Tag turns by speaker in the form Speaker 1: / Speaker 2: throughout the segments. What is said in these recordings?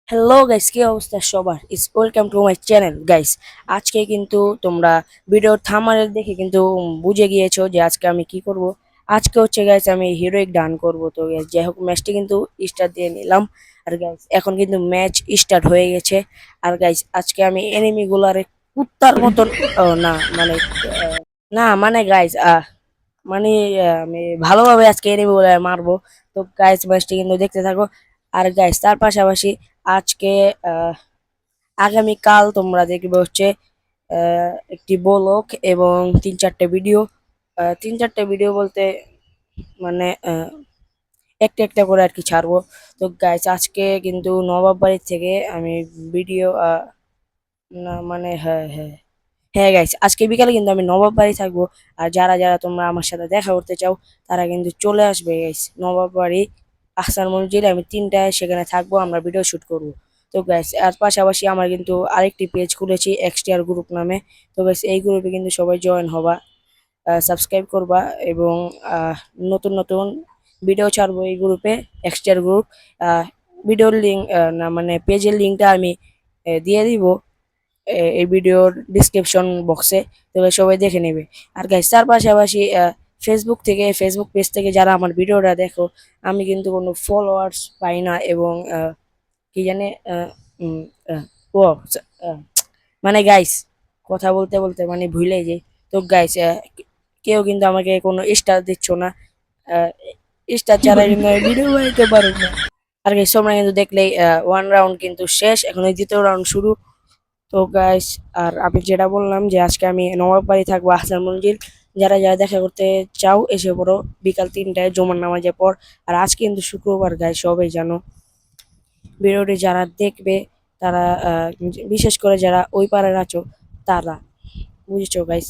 Speaker 1: Hello guys, কি অবস্থা সবার? ইস welcome to my channel guys. আজকে কিন্তু তোমরা ভিডিওর থাম্বনেল দেখে কিন্তু বুঝে গিয়েছো যে আজকে আমি কি করব। আজকে হচ্ছে গাইস আমি হিরোইক ডান করব। তো গাইস যাই হোক, ম্যাচটি কিন্তু স্টার্ট দিয়ে নিলাম। আর গাইস এখন কিন্তু ম্যাচ স্টার্ট হয়ে গেছে। আর গাইস আজকে আমি এনিমি গুলারে কুত্তার মতন না মানে না গাইস মানে আমি ভালোভাবে আজকে এনিমি গুলারে মারবো। তো গাইস ম্যাচটি কিন্তু দেখতে থাকো। আর গাইস তার পাশাপাশি আজকে আহ, আগামীকাল তোমরা দেখবে হচ্ছে একটি ব্লগ এবং তিন চারটে ভিডিও বলতে মানে একটা একটা করে আর কি ছাড়বো। তো গাইস আজকে কিন্তু নবাব বাড়ির থেকে আমি ভিডিও না মানে হ্যাঁ গাইস আজকে বিকালে কিন্তু আমি নবাব বাড়ি থাকবো। আর যারা যারা তোমরা আমার সাথে দেখা করতে চাও তারা কিন্তু চলে আসবে গাইস নবাব বাড়ি, আহসান মঞ্জিলে। আমি 3টায় সেখানে থাকবো, আমরা ভিডিও শুট করব। তো গাইস আর পাশাপাশি আমার কিন্তু আরেকটি পেজ খুলেছি এক্সটিআর গ্রুপ নামে। তো গাইস এই গ্রুপে কিন্তু সবাই জয়েন হবা, সাবস্ক্রাইব করবা এবং আহ, নতুন নতুন ভিডিও ছাড়বো এই গ্রুপে। এক্সটিআর গ্রুপ ভিডিওর লিঙ্ক না মানে পেজের লিঙ্কটা আমি দিয়ে দিব এই ভিডিওর ডিসক্রিপশন বক্সে। তো সবাই দেখে নেবে। আর গাইস তার পাশাপাশি ফেসবুক পেজ থেকে যারা আমার ভিডিওটা দেখো, আমি কিন্তু কোনো ফলোয়ার্স পাই না এবং কি জানে উম, আহ, ও আহ, মানে গাইস কথা বলতে বলতে মানে ভুলে যাই। তো গাইস কেউ কিন্তু আমাকে কোনো স্টার দিচ্ছ না। স্টার ছাড়া কিন্তু আমি ভিডিও বানাইতে পারবো না। আর গাইস তোমরা কিন্তু দেখলেই 1 রাউন্ড কিন্তু শেষ, এখন এই দ্বিতীয় রাউন্ড শুরু। তো গাইস আর আমি যেটা বললাম যে আজকে আমি নবাববাড়ি থাকবো আহসান মঞ্জিল। যারা যারা দেখা করতে চাও এসে পড়ো বিকাল 3টায় জুমার নামাজের পর। আর আজকে কিন্তু শুক্রবার গাইস, সবাই জানো। ভিডিওটি যারা দেখবে তারা বিশেষ করে যারা ওই পাড়ার আছো তারা বুঝেছো গাইস।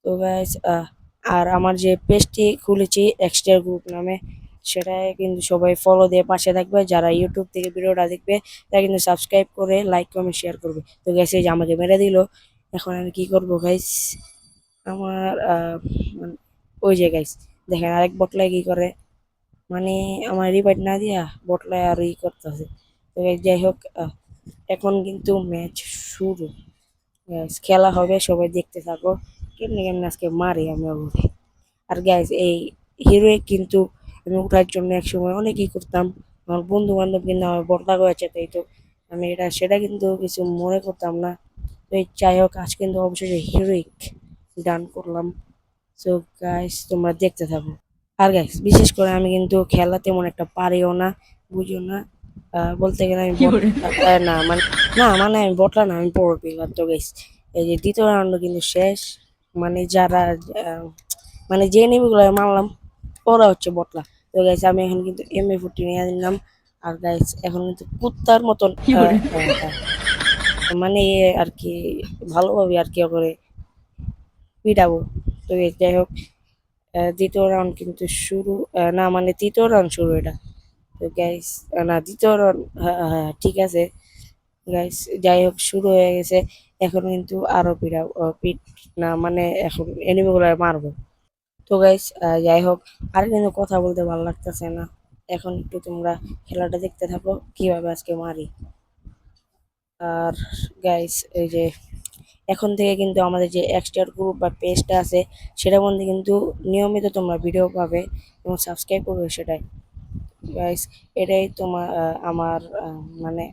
Speaker 1: তো গাইস আর আমার যে পেজটি খুলেছি এক্সট্রা গ্রুপ নামে, সেটাই কিন্তু সবাই ফলো দিয়ে পাশে থাকবে। যারা ইউটিউব থেকে ভিডিওটা দেখবে তারা কিন্তু সাবস্ক্রাইব করে লাইক কমেন্ট শেয়ার করবে। তো গাইস এই যে আমাকে মেরে দিল, এখন আমি কি করব গাইস? আমার ওই যে গাইস দেখেন আরেক বটলায় কি করে, মানে আমার রিভাইট না দিয়া বটলায় আর ই করতেছে। তো guys, যাই হোক এখন কিন্তু ম্যাচ শুরু। Guys, খেলা হবে, সবাই দেখতে থাকো কেমনে কেমনে আজকে মারি আমি ওকে। আর গাইজ এই হিরোইক কিন্তু আমি ওঠার জন্য একসময় অনেকই করতাম। আমার বন্ধু বান্ধব কিন্তু আমার বদলা করেছে, তাই তো আমি এটা সেটা কিন্তু কিছু মনে করতাম না। তো এই যাই হোক আজ কিন্তু অবশেষে হিরোইক ডান করলাম। সো গাইস তোমরা দেখতে থাকো। আর গাইস বিশেষ করে আমি কিন্তু খেলা তেমন একটা পারিও না, বুঝিও না। বলতে গেলে আমি
Speaker 2: কি
Speaker 1: বট
Speaker 2: করে?
Speaker 1: না মানে আমি বটলা না, আমি বড় প্লেয়ার। তো গাইস এই যে দ্বিতীয় রাউন্ড কিন্তু শেষ। মানে যারা আহ, মানে যে এনিমিগুলো মারলাম ওরা হচ্ছে বটলা। তো গাইস আমি এখন কিন্তু MA40 নিয়ে নিলাম। আর গাইস এখন কিন্তু কুত্তার মতন
Speaker 2: কি করে?
Speaker 1: মানে আর কি ভালোভাবে আর কি করে পিটাবো। তো guys, যাই হোক দ্বিতীয় রাউন্ড কিন্তু শুরু, না মানে তৃতীয় রাউন্ড শুরু এটা। তো গাইস না দ্বিতীয় রাউন্ড, হ্যাঁ হ্যাঁ ঠিক আছে গাইস। যাই হোক শুরু হয়ে গেছে। এখন কিন্তু আরো পিট না মানে এখন এনিমি গুলো মারবো। তো গাইস যাই হোক আর কিন্তু কথা বলতে ভালো লাগতেছে না। এখন একটু তোমরা খেলাটা দেখতে থাকো কিভাবে আজকে মারি। আর গাইস এই যে এখন থেকে কিন্তু আমাদের যে এক্সট্রা গ্রুপ বা পেজটা আছে সেটার মধ্যে কিন্তু নিয়মিত তোমরা ভিডিও পাবে এবং সাবস্ক্রাইব করবে সেটাই। গাইস এটাই তোমার আমার মানে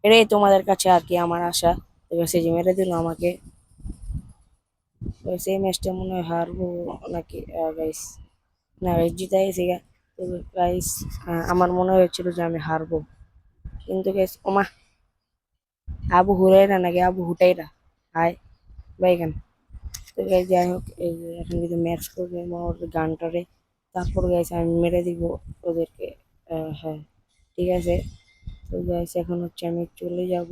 Speaker 1: এটাই তোমাদের কাছে আর কি আমার আশা। তো সে যে মেরে দিল আমাকে, তো সেই ম্যাচটা মনে হয় হারবো নাকি গাইস, না গাইস জিতাই গেছি গা। তো গাইস আমার মনে হয়েছিল যে আমি হারবো, কিন্তু গাইস ওমা আবু হুরাইরা নাকি আবু হুটাইরা হায় বাইগান। তো গাইস যাই হোক এই যে এখন কিন্তু ম্যাচ করবে মোর গানটারে, তারপর গাইস আমি মেরে দিব ওদেরকে। হ্যাঁ ঠিক আছে। তো গাইস এখন হচ্ছে আমি চলে যাব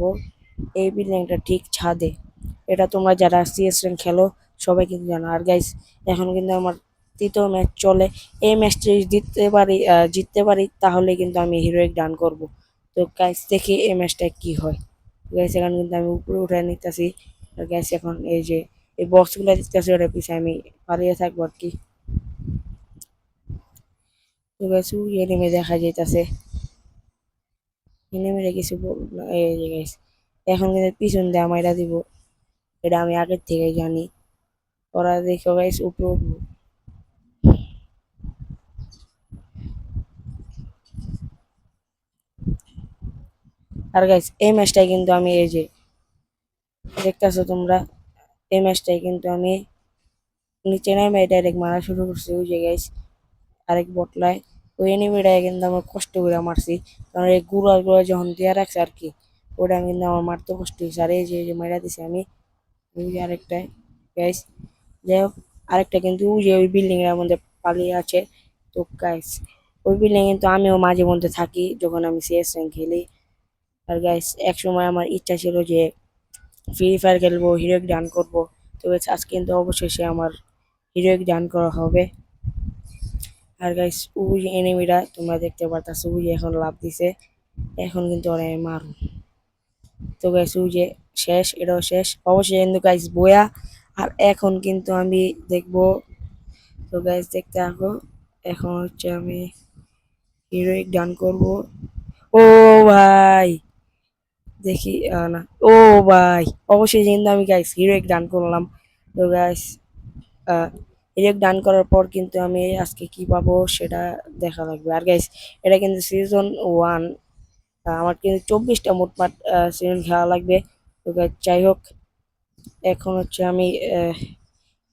Speaker 1: এই বিল্ডিংটা ঠিক ছাদে। এটা তোমরা যারা CS র্যাঙ্ক খেলো সবাই কিন্তু জানো। আর গাইস এখন কিন্তু আমার তৃতীয় ম্যাচ চলে। এই ম্যাচটি জিততে পারি তাহলে কিন্তু আমি হিরোইক ডান করব। তো গাইস দেখি এই ম্যাচটা কি হয়। গাইস এখন কিন্তু আমি উপরে উঠে নিতেছি। আর গাইস এখন এই যে এই বক্সগুলো দেখতেছি ওটার পিছে আমি পালিয়ে থাকবো আর কি। তো গাইস ওই এনিমে দেখা যাইতাছে। এনিমিরা কিছু না, এই যে গাইস এখন কিন্তু পিছন দিয়ে আমাইরা দিব, এটা আমি আগের থেকে জানি। ওরা দেখো গাইস উপরে উঠবো। আর গাইস এই ম্যাচটাই কিন্তু আমি এই যে দেখতেছো তোমরা, এই ম্যাচটাই কিন্তু আমি নিচে নেমে ডাইরেক্ট মারা শুরু করছি। ওই যে গাইস আরেক বটলায় ওই এনিমিটাই কিন্তু আমার কষ্ট করে মারছি, কারণ এই গুড়া গুড়া যখন দেওয়া রাখছে আর কি, ওটা কিন্তু আমার মারতে কষ্ট হয়েছে। আর এই যে মারা দিছি আমি, ওই যে আরেকটাই গাইস। যাই হোক, আরেকটা কিন্তু ওই যে ওই বিল্ডিং এর মধ্যে পালিয়ে আছে। তো গাইস ওই বিল্ডিং কিন্তু আমিও মাঝে মধ্যে থাকি যখন আমি সিএস র্যাঙ্ক খেলি। আর গাইস এক সময় আমার ইচ্ছা ছিল যে ফ্রি ফায়ার খেলবো, হিরোইক ডান করবো। তো guys, আজ কিন্তু অবশেষে আমার হিরোইক ডান করা হবে। আর গাইস ওই যে এনিমিটা তোমরা দেখতে পারতাছো, ওই যে এখন লাভ দিছে, এখন কিন্তু ওরা মার। তো গাইস ওই যে শেষ, এটাও শেষ অবশ্যই কিন্তু গাইস বয়া। আর এখন কিন্তু আমি দেখবো, তো গাইস দেখতে থাকো। এখন হচ্ছে আমি হিরোইক ডান করব। ও ভাই, দেখি না, ও ভাই অবশ্যই কিন্তু আমি গাইস হিরোইক ডান করলাম। তো গাইস হিরোইক ডান করার পর কিন্তু আমি আজকে কি পাবো সেটা দেখা লাগবে। আর গাইস এটা কিন্তু সিজন 1, আমার কিন্তু 24টা মোটমাট সিজন খেলা লাগবে। তো guys, যাই হোক, এখন হচ্ছে আমি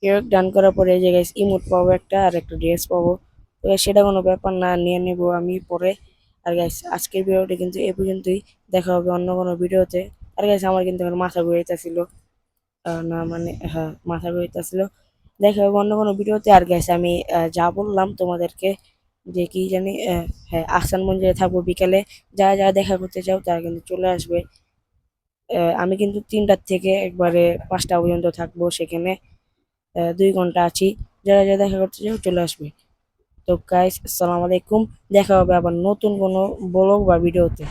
Speaker 1: হিরোইক ডান করার পরে এই যে গাইস ইমোট পাবো একটা, আর একটা ড্রেস পাবো। তো guys, সেটা কোনো ব্যাপার না, নিয়ে নেবো আমি পরে। আর গাইস আজকের ভিডিওটা কিন্তু এ পর্যন্তই, দেখা হবে অন্য কোনো ভিডিওতে। আর গাইস আমার কিন্তু এখন মাথা ঘুরাইতেছিল, না মানে হ্যাঁ মাথা ঘুরাইতেছিল। দেখা হবে অন্য কোনো ভিডিওতে। আর গাইস আমি যা বললাম তোমাদেরকে, যে কি জানি হ্যাঁ আহসান মঞ্জিলে থাকবো বিকালে, যারা যারা দেখা করতে চাও তারা কিন্তু চলে আসবে। আমি কিন্তু 3টার থেকে একবারে 5টা পর্যন্ত থাকবো সেখানে, 2 ঘন্টা আছি। যারা যারা দেখা করতে চাও চলে আসবে। তো গাইস আসসালামু আলাইকুম, দেখা হবে আবার নতুন কোনো ব্লগ বা ভিডিওতে।